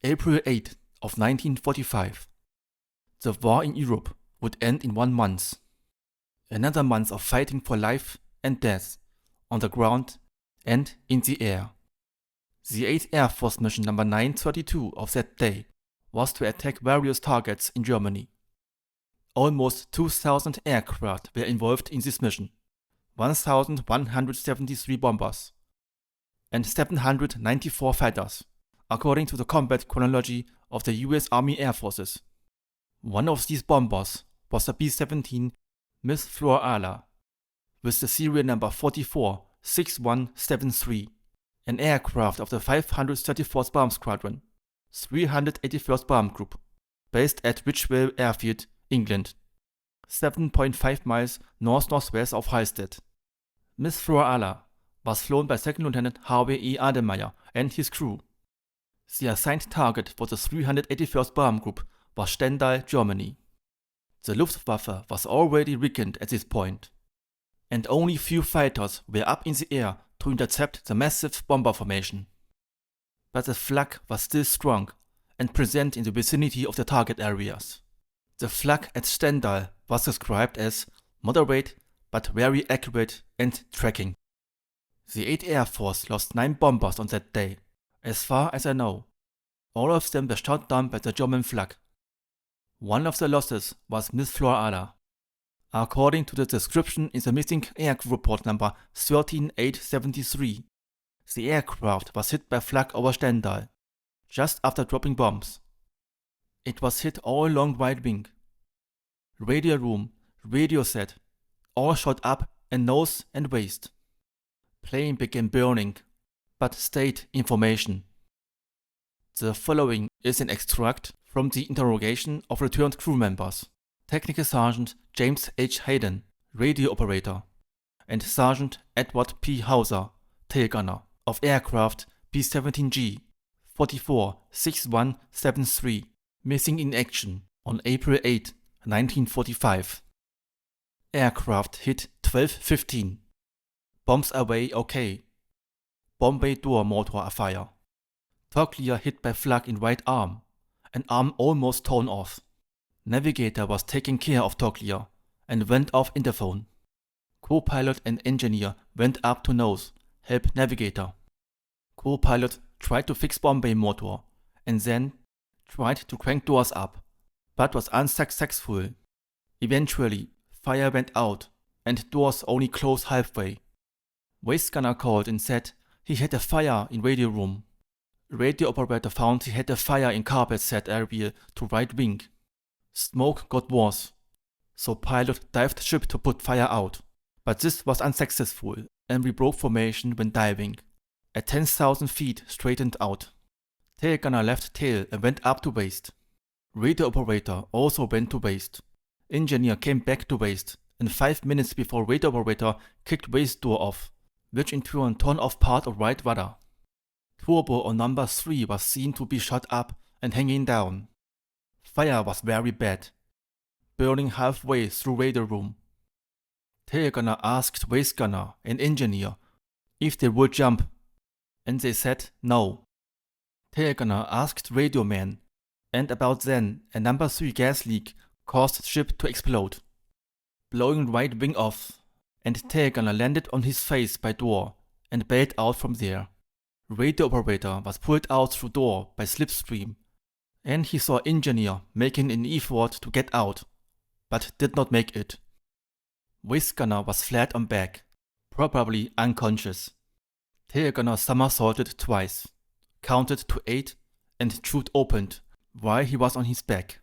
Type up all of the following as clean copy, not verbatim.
April 8 of 1945. The war in Europe would end in 1 month. Another month of fighting for life and death on the ground and in the air. The 8th Air Force mission number 932 of that day was to attack various targets in Germany. Almost 2,000 aircraft were involved in this mission, 1,173 bombers, and 794 fighters, according to the combat chronology of the US Army Air Forces. One of these bombers was the B-17 Miss Florala, with the serial number 446173, an aircraft of the 534th Bomb Squadron, 381st Bomb Group, based at Ridgewell Airfield, England, 7.5 miles north-northwest of Halstead. Miss Florala was flown by Second Lieutenant Harvey E. Adelmeyer and his crew. The assigned target for the 381st Bomb Group was Stendal, Germany. The Luftwaffe was already weakened at this point, and only few fighters were up in the air to intercept the massive bomber formation. But the Flak was still strong and present in the vicinity of the target areas. The Flak at Stendal was described as moderate but very accurate and tracking. The 8th Air Force lost 9 bombers on that day, as far as I know. All of them were shot down by the German Flak. One of the losses was Miss Florala. According to the description in the missing aircrew report number 13873, the aircraft was hit by Flak over Stendal, just after dropping bombs. It was hit all along right wing. Radio room, radio set, all shot up and nose and waist. Plane began burning, but stayed in formation. The following is an extract from the interrogation of returned crew members: Technical Sergeant James H. Hayden, radio operator, and Sergeant Edward P. Hauser, tail gunner, of aircraft B-17G 446173, missing in action on April 8, 1945. Aircraft hit 12:15. Bombs away okay. Bomb bay door motor afire. Togglier hit by Flak in right arm, an arm almost torn off. Navigator was taking care of Togglier and went off interphone. Co-pilot and engineer went up to nose, help Navigator. Co-pilot tried to fix bomb bay motor and then tried to crank doors up, but was unsuccessful. Eventually, fire went out and doors only closed halfway. Waist gunner called and said he had a fire in radio room. Radio operator found he had a fire in carpet set area to right wing. Smoke got worse, so pilot dived ship to put fire out, but this was unsuccessful and we broke formation when diving. At 10,000 feet straightened out. Tail gunner left tail and went up to waist. Radio operator also went to waist. Engineer came back to waist, and 5 minutes before radio operator kicked waist door off, which in turn turned off part of right rudder. Turbo on number 3 was seen to be shot up and hanging down. Fire was very bad, burning halfway through radio room. Tail gunner asked waist gunner and engineer if they would jump, and they said no. Tail gunner asked radio man, and about then a number 3 gas leak caused ship to explode, blowing right wing off, and tail gunner landed on his face by door and bailed out from there. Radio operator was pulled out through door by slipstream, and he saw engineer making an effort to get out, but did not make it. Waist gunner was flat on back, probably unconscious. Tail gunner somersaulted twice, counted to 8, and chute opened while he was on his back.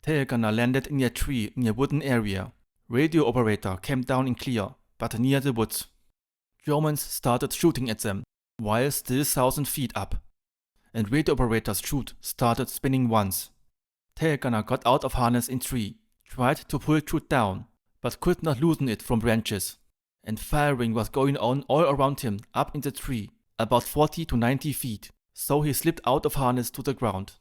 Tail gunner landed in a tree in a wooden area. Radio operator came down in clear, but near the woods. Germans started shooting at them while still 1,000 feet up, and radio operator's chute started spinning once. Tail gunner got out of harness in tree, tried to pull chute down, but could not loosen it from branches, and firing was going on all around him up in the tree, about 40 to 90 feet, so he slipped out of harness to the ground.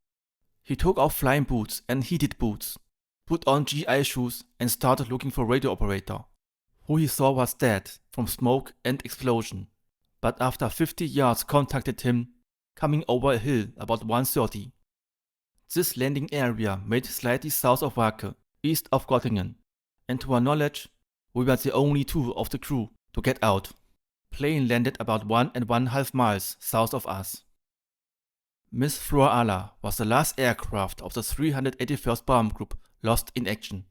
He took off flying boots and heated boots, put on GI shoes and started looking for radio operator, who he saw was dead from smoke and explosion, but after 50 yards contacted him, coming over a hill about 1:30, This landing area made slightly south of Wake, east of Göttingen, and to our knowledge, we were the only two of the crew to get out. Plane landed about 1.5 miles south of us. Miss Florala was the last aircraft of the 381st Bomb Group lost in action.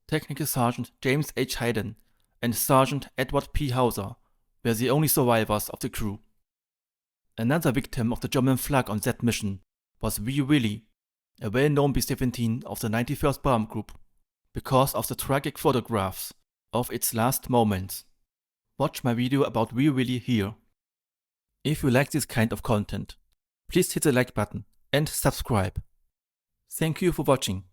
Technical Sergeant James H. Hayden and Sergeant Edward P. Hauser were the only survivors of the crew. Another victim of the German Flak on that mission was WWII, a well-known B-17 of the 91st Bomb Group, because of the tragic photographs of its last moments. Watch my video about WWII here. If you like this kind of content, please hit the like button and subscribe. Thank you for watching.